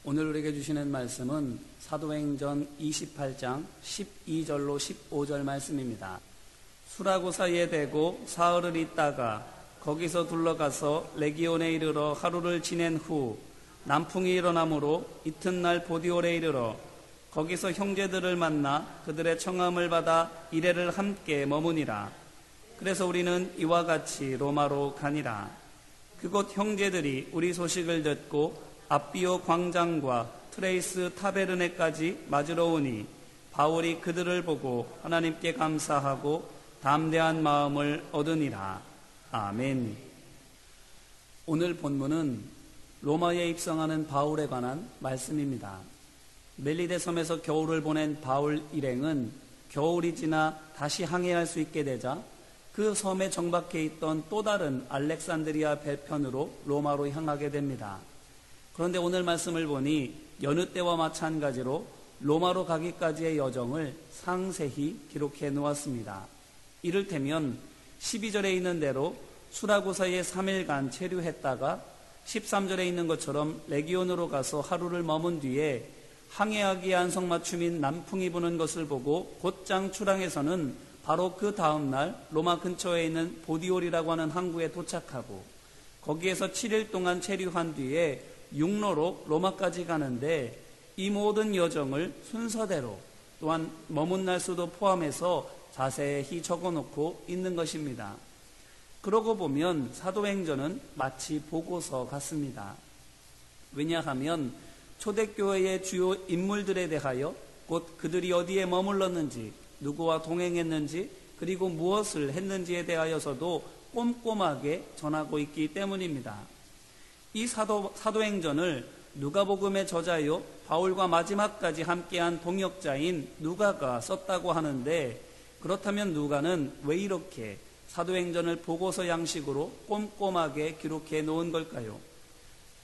오늘 우리에게 주시는 말씀은 사도행전 28장 12절로 15절 말씀입니다. 수라구사에 대고 사흘을 있다가 거기서 둘러가서 레기온에 이르러 하루를 지낸 후 남풍이 일어나므로 이튿날 보디올에 이르러 거기서 형제들을 만나 그들의 청함을 받아 이레를 함께 머무니라. 그래서 우리는 이와 같이 로마로 가니라. 그곳 형제들이 우리 소식을 듣고 앞비오 광장과 트레이스 타베르네까지 맞으러 오니 바울이 그들을 보고 하나님께 감사하고 담대한 마음을 얻으니라. 아멘. 오늘 본문은 로마에 입성하는 바울에 관한 말씀입니다. 멜리데 섬에서 겨울을 보낸 바울 일행은 겨울이 지나 다시 항해할 수 있게 되자 그 섬에 정박해 있던 또 다른 알렉산드리아 배편으로 로마로 향하게 됩니다. 그런데 오늘 말씀을 보니 여느 때와 마찬가지로 로마로 가기까지의 여정을 상세히 기록해 놓았습니다. 이를테면 12절에 있는 대로 수라구사에 3일간 체류했다가 13절에 있는 것처럼 레기온으로 가서 하루를 머문 뒤에 항해하기에 안성맞춤인 남풍이 부는 것을 보고 곧장 출항해서는 바로 그 다음날 로마 근처에 있는 보디올이라고 하는 항구에 도착하고 거기에서 7일 동안 체류한 뒤에 육로로 로마까지 가는데 이 모든 여정을 순서대로 또한 머문 날수도 포함해서 자세히 적어놓고 있는 것입니다. 그러고 보면 사도행전은 마치 보고서 같습니다. 왜냐하면 초대교회의 주요 인물들에 대하여 곧 그들이 어디에 머물렀는지 누구와 동행했는지 그리고 무엇을 했는지에 대하여서도 꼼꼼하게 전하고 있기 때문입니다. 이 사도행전을 누가복음의 저자요 바울과 마지막까지 함께한 동역자인 누가가 썼다고 하는데 그렇다면 누가는 왜 이렇게 사도행전을 보고서 양식으로 꼼꼼하게 기록해 놓은 걸까요?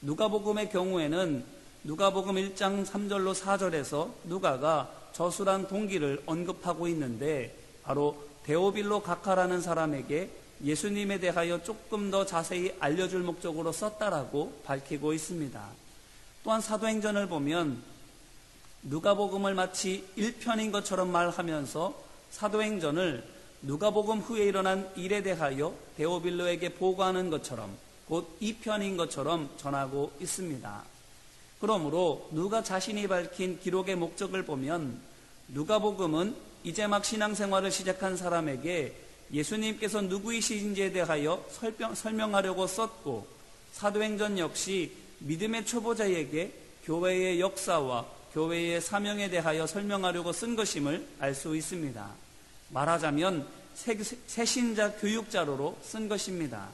누가복음의 경우에는 누가복음 1장 3절로 4절에서 누가가 저술한 동기를 언급하고 있는데 바로 데오빌로 각하라는 사람에게 예수님에 대하여 조금 더 자세히 알려줄 목적으로 썼다라고 밝히고 있습니다. 또한 사도행전을 보면 누가복음을 마치 1편인 것처럼 말하면서 사도행전을 누가복음 후에 일어난 일에 대하여 데오빌로에게 보고하는 것처럼 곧 2편인 것처럼 전하고 있습니다. 그러므로 누가 자신이 밝힌 기록의 목적을 보면 누가복음은 이제 막 신앙생활을 시작한 사람에게 예수님께서 누구이신지에 대하여 설명하려고 썼고 사도행전 역시 믿음의 초보자에게 교회의 역사와 교회의 사명에 대하여 설명하려고 쓴 것임을 알 수 있습니다. 말하자면 새신자 교육자료로 쓴 것입니다.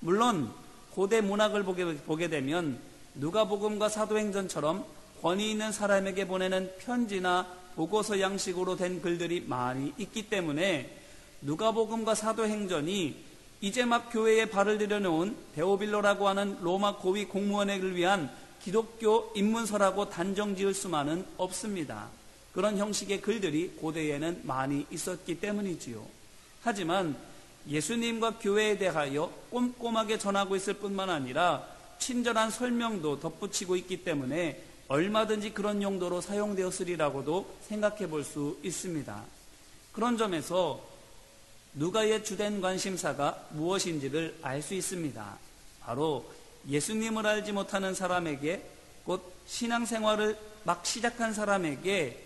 물론 고대 문학을 보게 되면 누가복음과 사도행전처럼 권위 있는 사람에게 보내는 편지나 보고서 양식으로 된 글들이 많이 있기 때문에 누가복음과 사도행전이 이제 막 교회에 발을 들여놓은 데오빌로라고 하는 로마 고위 공무원을 위한 기독교 입문서라고 단정 지을 수만은 없습니다. 그런 형식의 글들이 고대에는 많이 있었기 때문이지요. 하지만 예수님과 교회에 대하여 꼼꼼하게 전하고 있을 뿐만 아니라 친절한 설명도 덧붙이고 있기 때문에 얼마든지 그런 용도로 사용되었으리라고도 생각해 볼 수 있습니다. 그런 점에서 누가의 주된 관심사가 무엇인지를 알 수 있습니다. 바로 예수님을 알지 못하는 사람에게 곧 신앙생활을 막 시작한 사람에게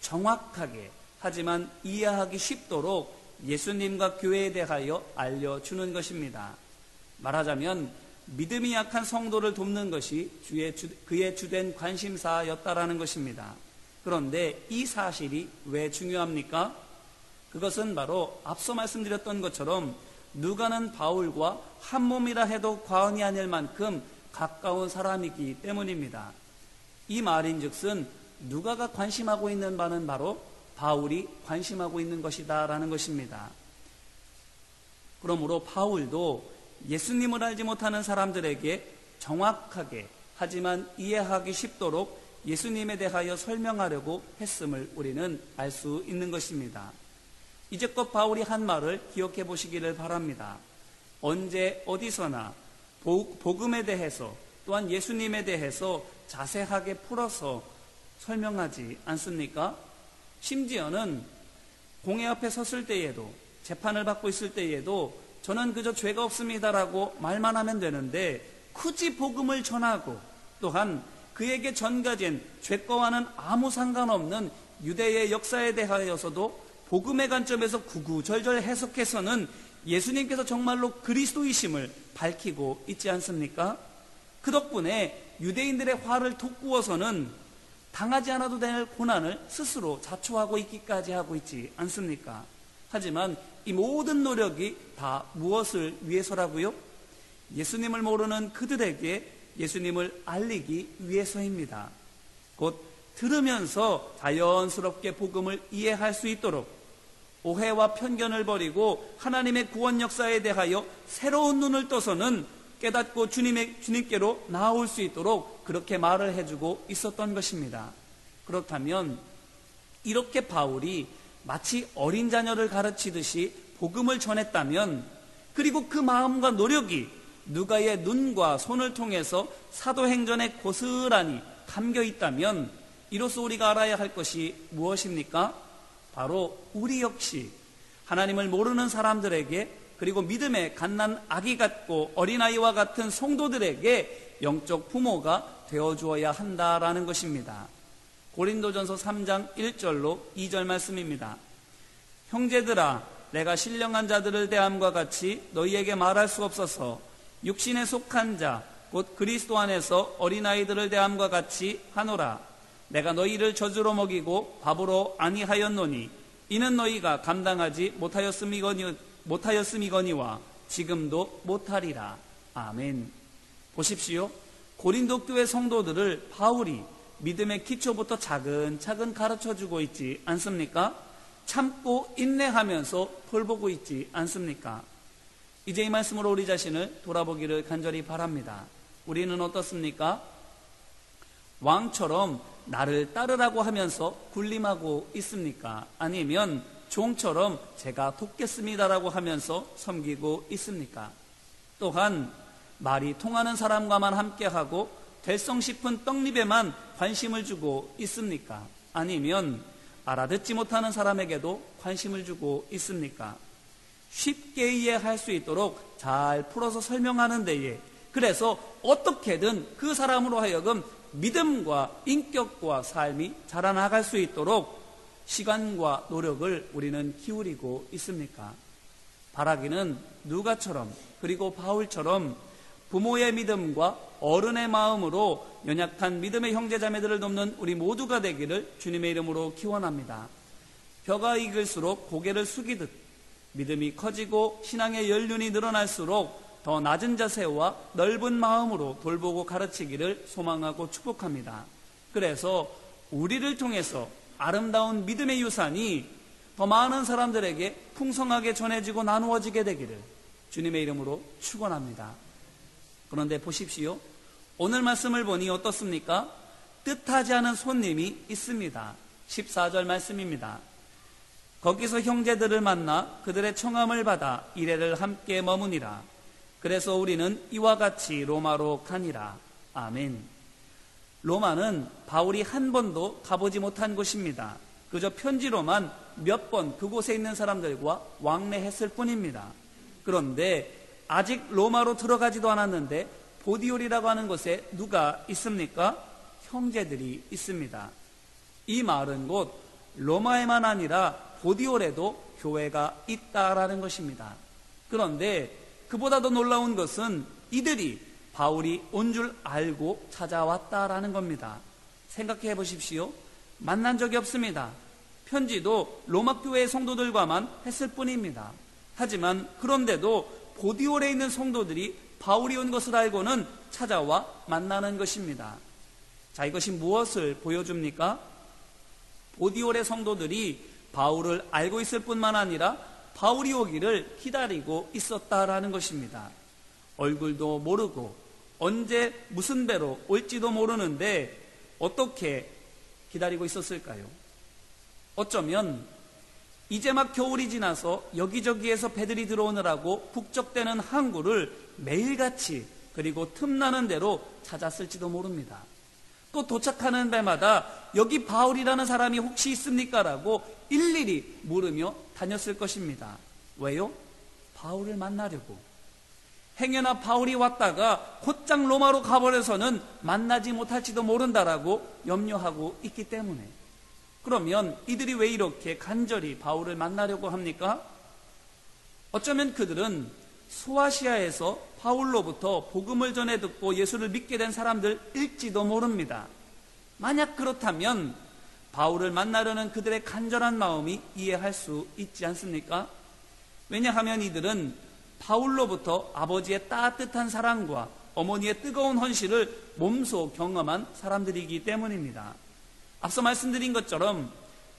정확하게 하지만 이해하기 쉽도록 예수님과 교회에 대하여 알려주는 것입니다. 말하자면 믿음이 약한 성도를 돕는 것이 그의 주된 관심사였다라는 것입니다. 그런데 이 사실이 왜 중요합니까? 그것은 바로 앞서 말씀드렸던 것처럼 누가는 바울과 한 몸이라 해도 과언이 아닐 만큼 가까운 사람이기 때문입니다. 이 말인즉슨 누가가 관심하고 있는 바는 바로 바울이 관심하고 있는 것이다 라는 것입니다. 그러므로 바울도 예수님을 알지 못하는 사람들에게 정확하게 하지만 이해하기 쉽도록 예수님에 대하여 설명하려고 했음을 우리는 알 수 있는 것입니다. 이제껏 바울이 한 말을 기억해 보시기를 바랍니다. 언제 어디서나 복음에 대해서 또한 예수님에 대해서 자세하게 풀어서 설명하지 않습니까? 심지어는 공회 앞에 섰을 때에도, 재판을 받고 있을 때에도 저는 그저 죄가 없습니다라고 말만 하면 되는데 굳이 복음을 전하고 또한 그에게 전가진 죄과와는 아무 상관없는 유대의 역사에 대하여서도 복음의 관점에서 구구절절 해석해서는 예수님께서 정말로 그리스도이심을 밝히고 있지 않습니까? 그 덕분에 유대인들의 화를 돋구어서는 당하지 않아도 될 고난을 스스로 자초하고 있기까지 하고 있지 않습니까? 하지만 이 모든 노력이 다 무엇을 위해서라고요? 예수님을 모르는 그들에게 예수님을 알리기 위해서입니다. 곧 들으면서 자연스럽게 복음을 이해할 수 있도록 오해와 편견을 버리고 하나님의 구원 역사에 대하여 새로운 눈을 떠서는 깨닫고 주님께로 나아올 수 있도록 그렇게 말을 해주고 있었던 것입니다. 그렇다면 이렇게 바울이 마치 어린 자녀를 가르치듯이 복음을 전했다면, 그리고 그 마음과 노력이 누가의 눈과 손을 통해서 사도행전에 고스란히 담겨 있다면 이로써 우리가 알아야 할 것이 무엇입니까? 바로 우리 역시 하나님을 모르는 사람들에게, 그리고 믿음의 갓난 아기 같고 어린아이와 같은 성도들에게 영적 부모가 되어주어야 한다라는 것입니다. 고린도전서 3장 1절로 2절 말씀입니다. 형제들아, 내가 신령한 자들을 대함과 같이 너희에게 말할 수 없어서 육신에 속한 자 곧 그리스도 안에서 어린아이들을 대함과 같이 하노라. 내가 너희를 젖으로 먹이고 밥으로 아니하였노니 이는 너희가 감당하지 못하였음이거니와 지금도 못하리라. 아멘. 보십시오. 고린도 교회 성도들을 바울이 믿음의 기초부터 차근차근 가르쳐주고 있지 않습니까? 참고 인내하면서 돌보고 있지 않습니까? 이제 이 말씀으로 우리 자신을 돌아보기를 간절히 바랍니다. 우리는 어떻습니까? 왕처럼 나를 따르라고 하면서 군림하고 있습니까? 아니면 종처럼 제가 돕겠습니다라고 하면서 섬기고 있습니까? 또한 말이 통하는 사람과만 함께하고 될성 싶은 떡잎에만 관심을 주고 있습니까? 아니면 알아듣지 못하는 사람에게도 관심을 주고 있습니까? 쉽게 이해할 수 있도록 잘 풀어서 설명하는 데에, 그래서 어떻게든 그 사람으로 하여금 믿음과 인격과 삶이 자라나갈 수 있도록 시간과 노력을 우리는 기울이고 있습니까? 바라기는 누가처럼, 그리고 바울처럼 부모의 믿음과 어른의 마음으로 연약한 믿음의 형제자매들을 돕는 우리 모두가 되기를 주님의 이름으로 기원합니다. 벼가 익을수록 고개를 숙이듯 믿음이 커지고 신앙의 연륜이 늘어날수록 더 낮은 자세와 넓은 마음으로 돌보고 가르치기를 소망하고 축복합니다. 그래서 우리를 통해서 아름다운 믿음의 유산이 더 많은 사람들에게 풍성하게 전해지고 나누어지게 되기를 주님의 이름으로 축원합니다. 그런데 보십시오. 오늘 말씀을 보니 어떻습니까? 뜻하지 않은 손님이 있습니다. 14절 말씀입니다. 거기서 형제들을 만나 그들의 청함을 받아 이래를 함께 머무니라. 그래서 우리는 이와 같이 로마로 가니라. 아멘. 로마는 바울이 한 번도 가보지 못한 곳입니다. 그저 편지로만 몇 번 그곳에 있는 사람들과 왕래했을 뿐입니다. 그런데 아직 로마로 들어가지도 않았는데 보디올이라고 하는 곳에 누가 있습니까? 형제들이 있습니다. 이 말은 곧 로마에만 아니라 보디올에도 교회가 있다라는 것입니다. 그런데 그보다 더 놀라운 것은 이들이 바울이 온 줄 알고 찾아왔다라는 겁니다. 생각해 보십시오. 만난 적이 없습니다. 편지도 로마 교회의 성도들과만 했을 뿐입니다. 하지만 그런데도 보디올에 있는 성도들이 바울이 온 것을 알고는 찾아와 만나는 것입니다. 자, 이것이 무엇을 보여줍니까? 보디올의 성도들이 바울을 알고 있을 뿐만 아니라 바울이 오기를 기다리고 있었다라는 것입니다. 얼굴도 모르고 언제 무슨 배로 올지도 모르는데 어떻게 기다리고 있었을까요? 어쩌면 이제 막 겨울이 지나서 여기저기에서 배들이 들어오느라고 북적대는 항구를 매일같이 그리고 틈나는 대로 찾았을지도 모릅니다. 또 도착하는 데마다 여기 바울이라는 사람이 혹시 있습니까? 라고 일일이 물으며 다녔을 것입니다. 왜요? 바울을 만나려고. 행여나 바울이 왔다가 곧장 로마로 가버려서는 만나지 못할지도 모른다라고 염려하고 있기 때문에. 그러면 이들이 왜 이렇게 간절히 바울을 만나려고 합니까? 어쩌면 그들은 소아시아에서 바울로부터 복음을 전해 듣고 예수를 믿게 된 사람들일지도 모릅니다. 만약 그렇다면 바울을 만나려는 그들의 간절한 마음이 이해할 수 있지 않습니까? 왜냐하면 이들은 바울로부터 아버지의 따뜻한 사랑과 어머니의 뜨거운 헌신을 몸소 경험한 사람들이기 때문입니다. 앞서 말씀드린 것처럼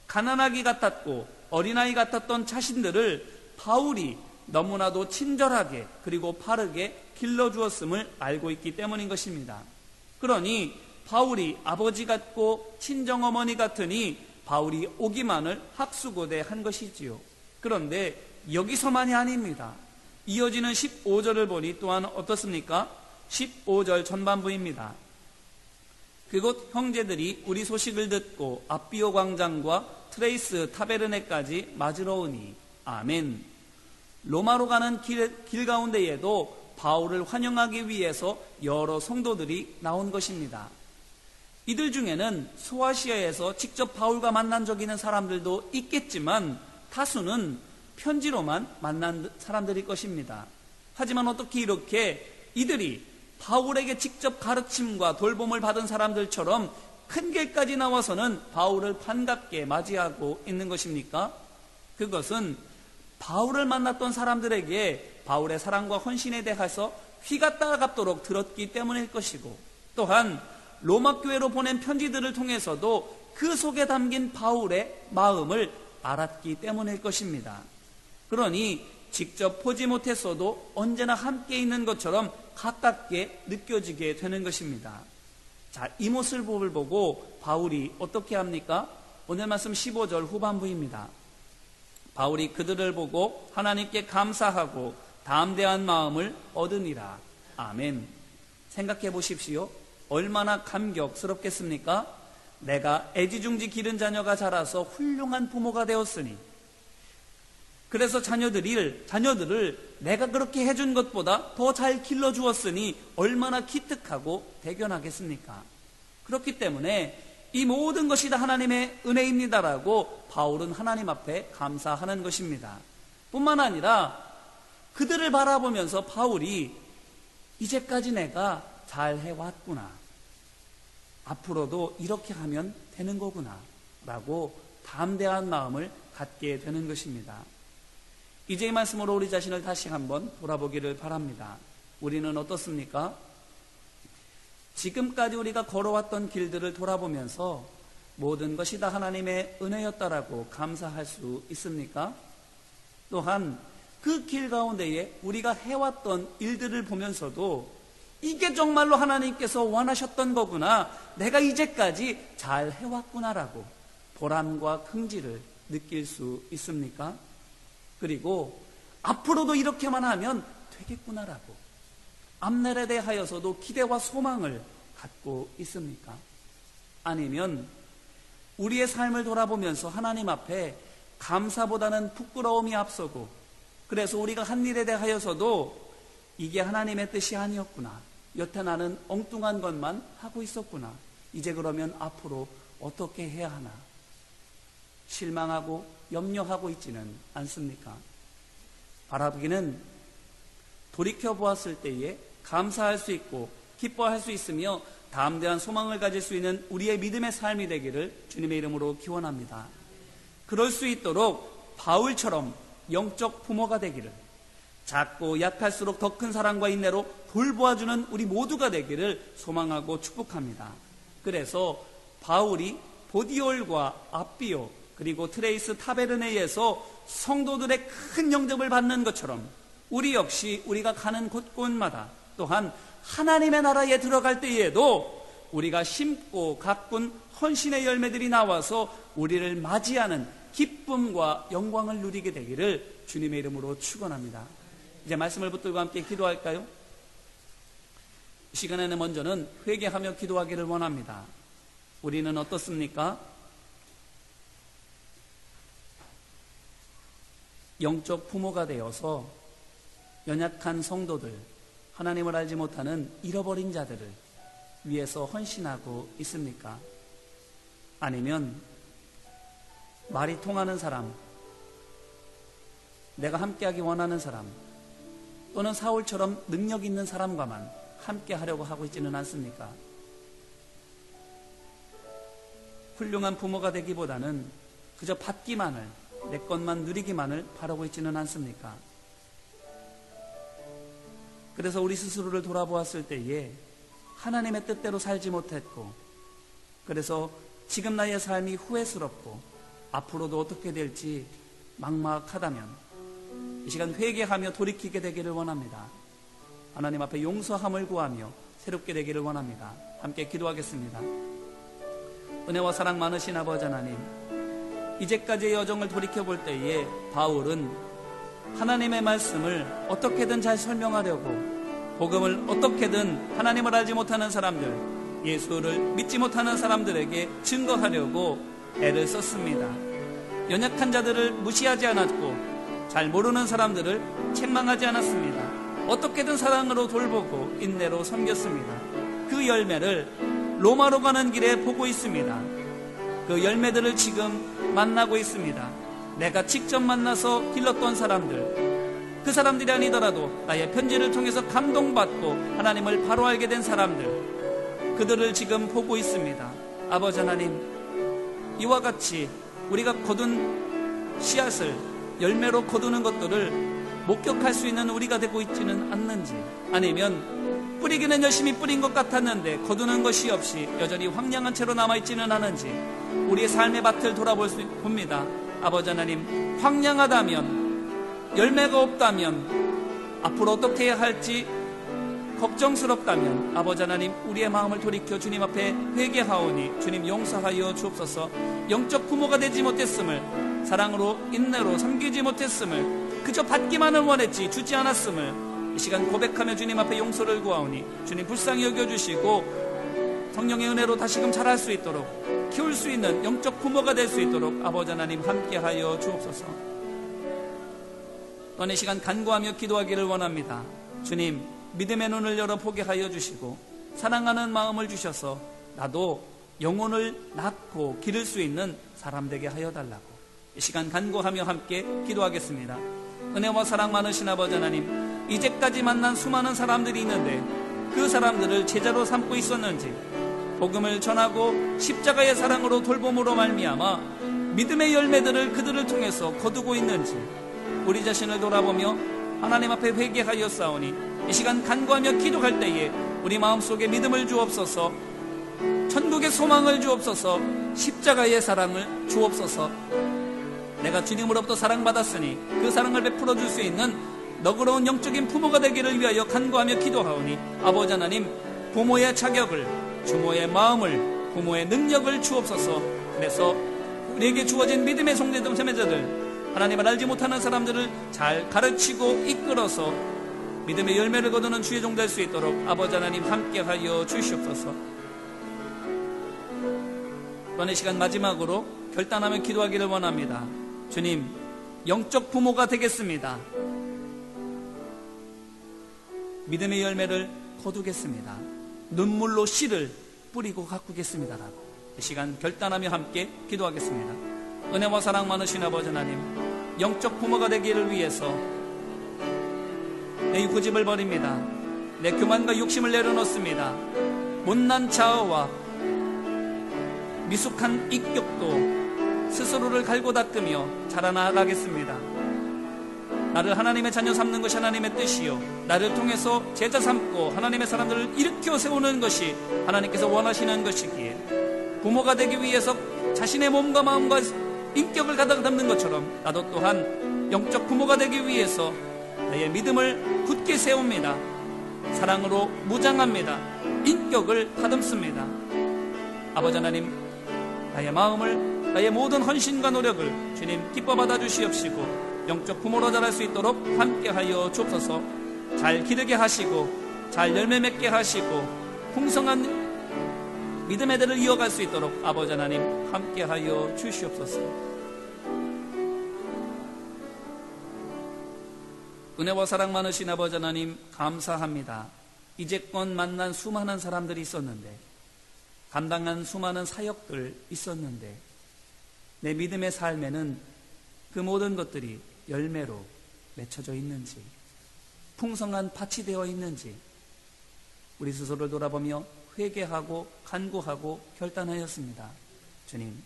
가난아기 같았고 어린아이 같았던 자신들을 바울이 너무나도 친절하게 그리고 바르게 길러주었음을 알고 있기 때문인 것입니다. 그러니 바울이 아버지 같고 친정어머니 같으니 바울이 오기만을 학수고대한 것이지요. 그런데 여기서만이 아닙니다. 이어지는 15절을 보니 또한 어떻습니까? 15절 전반부입니다. 그곳 형제들이 우리 소식을 듣고 앞비오 광장과 트레이스 타베르네까지 맞으러 오니 아멘. 로마로 가는 길 가운데에도 바울을 환영하기 위해서 여러 성도들이 나온 것입니다. 이들 중에는 소아시아에서 직접 바울과 만난 적 있는 사람들도 있겠지만 다수는 편지로만 만난 사람들일 것입니다. 하지만 어떻게 이렇게 이들이 바울에게 직접 가르침과 돌봄을 받은 사람들처럼 큰 길까지 나와서는 바울을 반갑게 맞이하고 있는 것입니까? 그것은 바울을 만났던 사람들에게 바울의 사랑과 헌신에 대해서 휘가 따갑도록 들었기 때문일 것이고, 또한 로마 교회로 보낸 편지들을 통해서도 그 속에 담긴 바울의 마음을 알았기 때문일 것입니다. 그러니 직접 보지 못했어도 언제나 함께 있는 것처럼 가깝게 느껴지게 되는 것입니다. 자, 이 모습을 보고 바울이 어떻게 합니까? 오늘 말씀 15절 후반부입니다. 바울이 그들을 보고 하나님께 감사하고 담대한 마음을 얻으니라. 아멘. 생각해 보십시오. 얼마나 감격스럽겠습니까? 내가 애지중지 기른 자녀가 자라서 훌륭한 부모가 되었으니, 그래서 자녀들을 내가 그렇게 해준 것보다 더 잘 길러주었으니 얼마나 기특하고 대견하겠습니까? 그렇기 때문에 이 모든 것이 다 하나님의 은혜입니다라고 바울은 하나님 앞에 감사하는 것입니다. 뿐만 아니라 그들을 바라보면서 바울이 이제까지 내가 잘 해왔구나, 앞으로도 이렇게 하면 되는 거구나 라고 담대한 마음을 갖게 되는 것입니다. 이제 이 말씀으로 우리 자신을 다시 한번 돌아보기를 바랍니다. 우리는 어떻습니까? 지금까지 우리가 걸어왔던 길들을 돌아보면서 모든 것이 다 하나님의 은혜였다라고 감사할 수 있습니까? 또한 그 길 가운데에 우리가 해왔던 일들을 보면서도 이게 정말로 하나님께서 원하셨던 거구나, 내가 이제까지 잘 해왔구나라고 보람과 긍지를 느낄 수 있습니까? 그리고 앞으로도 이렇게만 하면 되겠구나라고 앞날에 대하여서도 기대와 소망을 갖고 있습니까? 아니면 우리의 삶을 돌아보면서 하나님 앞에 감사보다는 부끄러움이 앞서고, 그래서 우리가 한 일에 대하여서도 이게 하나님의 뜻이 아니었구나, 여태 나는 엉뚱한 것만 하고 있었구나, 이제 그러면 앞으로 어떻게 해야 하나 실망하고 염려하고 있지는 않습니까? 바라보기는 돌이켜보았을 때에 감사할 수 있고 기뻐할 수 있으며 담대한 소망을 가질 수 있는 우리의 믿음의 삶이 되기를 주님의 이름으로 기원합니다. 그럴 수 있도록 바울처럼 영적 부모가 되기를, 작고 약할수록 더 큰 사랑과 인내로 돌보아주는 우리 모두가 되기를 소망하고 축복합니다. 그래서 바울이 보디올과 앞비오 그리고 트레이스 타베르네에서 성도들의 큰 영접을 받는 것처럼 우리 역시 우리가 가는 곳곳마다, 또한 하나님의 나라에 들어갈 때에도 우리가 심고 가꾼 헌신의 열매들이 나와서 우리를 맞이하는 기쁨과 영광을 누리게 되기를 주님의 이름으로 축원합니다. 이제 말씀을 붙들고 함께 기도할까요? 이 시간에는 먼저는 회개하며 기도하기를 원합니다. 우리는 어떻습니까? 영적 부모가 되어서 연약한 성도들, 하나님을 알지 못하는 잃어버린 자들을 위해서 헌신하고 있습니까? 아니면 말이 통하는 사람, 내가 함께하기 원하는 사람, 또는 사울처럼 능력 있는 사람과만 함께하려고 하고 있지는 않습니까? 훌륭한 부모가 되기보다는 그저 받기만을, 내 것만 누리기만을 바라고 있지는 않습니까? 그래서 우리 스스로를 돌아보았을 때에 하나님의 뜻대로 살지 못했고, 그래서 지금 나의 삶이 후회스럽고 앞으로도 어떻게 될지 막막하다면 이 시간 회개하며 돌이키게 되기를 원합니다. 하나님 앞에 용서함을 구하며 새롭게 되기를 원합니다. 함께 기도하겠습니다. 은혜와 사랑 많으신 아버지 하나님, 이제까지의 여정을 돌이켜볼 때에 바울은 하나님의 말씀을 어떻게든 잘 설명하려고, 복음을 어떻게든 하나님을 알지 못하는 사람들, 예수를 믿지 못하는 사람들에게 증거하려고 애를 썼습니다. 연약한 자들을 무시하지 않았고 잘 모르는 사람들을 책망하지 않았습니다. 어떻게든 사랑으로 돌보고 인내로 섬겼습니다. 그 열매를 로마로 가는 길에 보고 있습니다. 그 열매들을 지금 만나고 있습니다. 내가 직접 만나서 길렀던 사람들, 그 사람들이 아니더라도 나의 편지를 통해서 감동받고 하나님을 바로 알게 된 사람들, 그들을 지금 보고 있습니다. 아버지 하나님, 이와 같이 우리가 거둔 씨앗을 열매로 거두는 것들을 목격할 수 있는 우리가 되고 있지는 않는지, 아니면 뿌리기는 열심히 뿌린 것 같았는데 거두는 것이 없이 여전히 황량한 채로 남아있지는 않은지 우리의 삶의 밭을 돌아볼 수 봅니다. 아버지 하나님, 황량하다면, 열매가 없다면, 앞으로 어떻게 해야 할지 걱정스럽다면 아버지 하나님, 우리의 마음을 돌이켜 주님 앞에 회개하오니 주님 용서하여 주옵소서. 영적 부모가 되지 못했음을, 사랑으로 인내로 섬기지 못했음을, 그저 받기만을 원했지 주지 않았음을 이 시간 고백하며 주님 앞에 용서를 구하오니 주님 불쌍히 여겨주시고 성령의 은혜로 다시금 자랄 수 있도록, 키울 수 있는 영적 부모가 될 수 있도록 아버지 하나님 함께하여 주옵소서. 오늘 시간 간구하며 기도하기를 원합니다. 주님, 믿음의 눈을 열어 보게 하여 주시고 사랑하는 마음을 주셔서 나도 영혼을 낳고 기를 수 있는 사람 되게 하여 달라고 이 시간 간구하며 함께 기도하겠습니다. 은혜와 사랑 많으신 아버지 하나님, 이제까지 만난 수많은 사람들이 있는데 그 사람들을 제자로 삼고 있었는지, 복음을 전하고 십자가의 사랑으로 돌봄으로 말미암아 믿음의 열매들을 그들을 통해서 거두고 있는지 우리 자신을 돌아보며 하나님 앞에 회개하여 싸우니 이 시간 간구하며 기도할 때에 우리 마음속에 믿음을 주옵소서, 천국의 소망을 주옵소서, 십자가의 사랑을 주옵소서. 내가 주님으로부터 사랑받았으니 그 사랑을 베풀어 줄 수 있는 너그러운 영적인 부모가 되기를 위하여 간구하며 기도하오니 아버지 하나님, 부모의 자격을, 주모의 마음을, 부모의 능력을 주옵소서. 그래서 우리에게 주어진 믿음의 성대자들, 하나님을 알지 못하는 사람들을 잘 가르치고 이끌어서 믿음의 열매를 거두는 주의 종 될 수 있도록 아버지 하나님 함께하여 주시옵소서. 이번 시간 마지막으로 결단하며 기도하기를 원합니다. 주님, 영적 부모가 되겠습니다. 믿음의 열매를 거두겠습니다. 눈물로 씨를 뿌리고 가꾸겠습니다라고 이 시간 결단하며 함께 기도하겠습니다. 은혜와 사랑 많으신 아버지 하나님, 영적 부모가 되기를 위해서 내 고집을 버립니다. 내 교만과 욕심을 내려놓습니다. 못난 자아와 미숙한 인격도 스스로를 갈고 닦으며 자라나가겠습니다. 나를 하나님의 자녀 삼는 것이 하나님의 뜻이요, 나를 통해서 제자 삼고 하나님의 사람들을 일으켜 세우는 것이 하나님께서 원하시는 것이기에 부모가 되기 위해서 자신의 몸과 마음과 인격을 가다가 담는 것처럼 나도 또한 영적 부모가 되기 위해서 나의 믿음을 굳게 세웁니다. 사랑으로 무장합니다. 인격을 다듬습니다. 아버지 하나님, 나의 마음을, 나의 모든 헌신과 노력을 주님 기뻐 받아주시옵시고 영적 부모로 자랄 수 있도록 함께하여 주옵소서. 잘 기르게 하시고 잘 열매 맺게 하시고 풍성한 믿음의 대를 이어갈 수 있도록 아버지 하나님 함께하여 주시옵소서. 은혜와 사랑 많으신 아버지 하나님 감사합니다. 이제껏 만난 수많은 사람들이 있었는데, 감당한 수많은 사역들 있었는데, 내 믿음의 삶에는 그 모든 것들이 열매로 맺혀져 있는지, 풍성한 밭이 되어 있는지 우리 스스로를 돌아보며 회개하고 간구하고 결단하였습니다. 주님,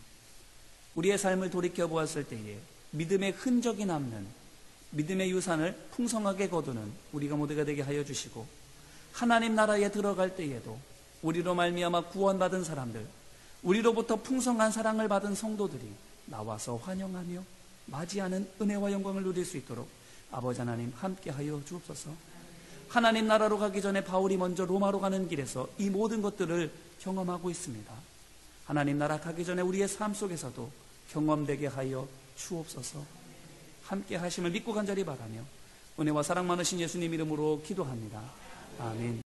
우리의 삶을 돌이켜보았을 때에 믿음의 흔적이 남는 믿음의 유산을 풍성하게 거두는 우리가 모두가 되게 하여 주시고, 하나님 나라에 들어갈 때에도 우리로 말미암아 구원받은 사람들, 우리로부터 풍성한 사랑을 받은 성도들이 나와서 환영하며 맞이하는 은혜와 영광을 누릴 수 있도록 아버지 하나님 함께하여 주옵소서. 하나님 나라로 가기 전에 바울이 먼저 로마로 가는 길에서 이 모든 것들을 경험하고 있습니다. 하나님 나라 가기 전에 우리의 삶 속에서도 경험되게 하여 주옵소서. 함께 하심을 믿고 간절히 바라며 은혜와 사랑 많으신 예수님 이름으로 기도합니다. 아멘.